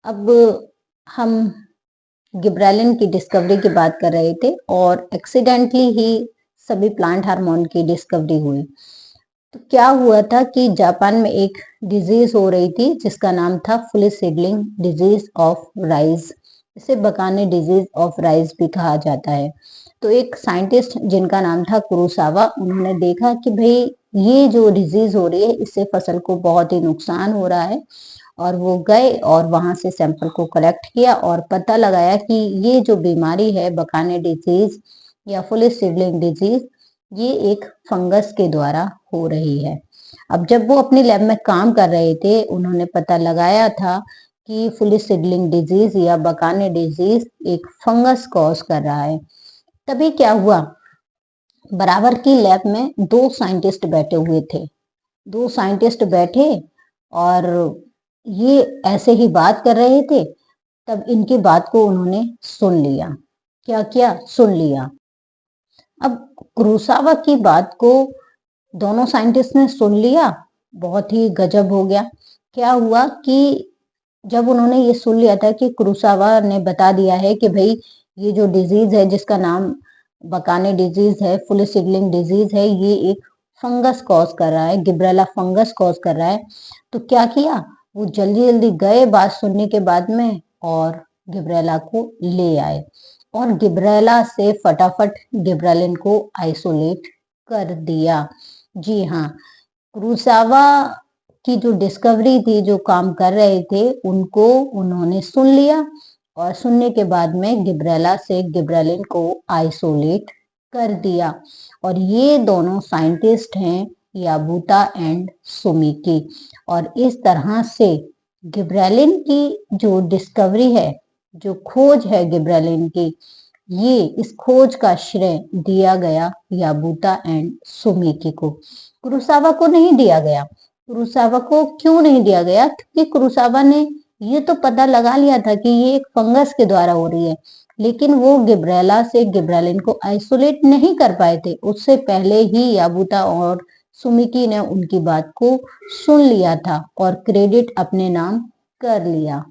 अब हम गिबरेलिन की डिस्कवरी की बात कर रहे थे और एक्सीडेंटली ही सभी प्लांट हार्मोन की डिस्कवरी हुई। तो क्या हुआ था कि जापान में एक डिजीज हो रही थी जिसका नाम था fully seedling disease of rice. इसे बकाने डिजीज ऑफ राइस भी कहा जाता है। तो एक साइंटिस्ट जिनका नाम था कुरोसावा, उन्होंने देखा कि भाई ये जो डिजीज हो रही है इससे फसल को बहुत ही नुकसान हो रहा है, और वो गए और वहां से सैंपल को कलेक्ट किया और पता लगाया कि ये जो बीमारी है बकाने डिजीज या फुली सीडलिंग डिजीज, ये एक फंगस के द्वारा हो रही है। अब जब वो अपनी लैब में काम कर रहे थे, उन्होंने पता लगाया था कि फुली सीडलिंग डिजीज या बकाने डिजीज एक फंगस कॉज कर रहा है। तभी क्या हुआ, बराबर की लैब में दो साइंटिस्ट बैठे हुए थे। दो साइंटिस्ट बैठे और ये ऐसे ही बात कर रहे थे। तब इनकी बात को उन्होंने सुन लिया। क्या किया? सुन लिया। अब कुरोसावा की बात को दोनों साइंटिस्ट ने सुन लिया, बहुत ही गजब हो गया। क्या हुआ कि जब उन्होंने ये सुन लिया था कि कुरोसावा ने बता दिया है कि भाई ये जो डिजीज है जिसका नाम बकाने डिजीज है, फुली सीडलिंग डिजीज है, ये एक फंगस कॉज कर रहा है, गिब्रेला फंगस कॉज कर रहा है। तो क्या किया, वो जल्दी जल्दी गए बात सुनने के बाद में और गिब्रेला को ले आए और गिब्रेला से फटाफट गिब्रेलिन को आइसोलेट कर दिया। जी हाँ, कुरोसावा की जो डिस्कवरी थी, जो काम कर रहे थे, उनको उन्होंने सुन लिया और सुनने के बाद में गिब्रेला से गिब्रेलिन को आइसोलेट कर दिया। और ये दोनों साइंटिस्ट हैं याबूता एंड सुमिकी। और इस तरह से गिब्रेलिन की जो डिस्कवरी है, जो खोज है गिब्रेलिन की, ये इस खोज का श्रेय दिया गया याबूता एंड सुमिकी को। कुरोसावा को नहीं दिया गया। कुरोसावा को क्यों नहीं दिया गया? क्योंकि कुरोसावा ने ये तो पता लगा लिया था कि ये एक फंगस के द्वारा हो रही है, लेकिन वो गिब्रेला से गिब्रेलिन को आइसोलेट नहीं कर पाए थे। उससे पहले ही याबूता और सुमिकी ने उनकी बात को सुन लिया था और क्रेडिट अपने नाम कर लिया।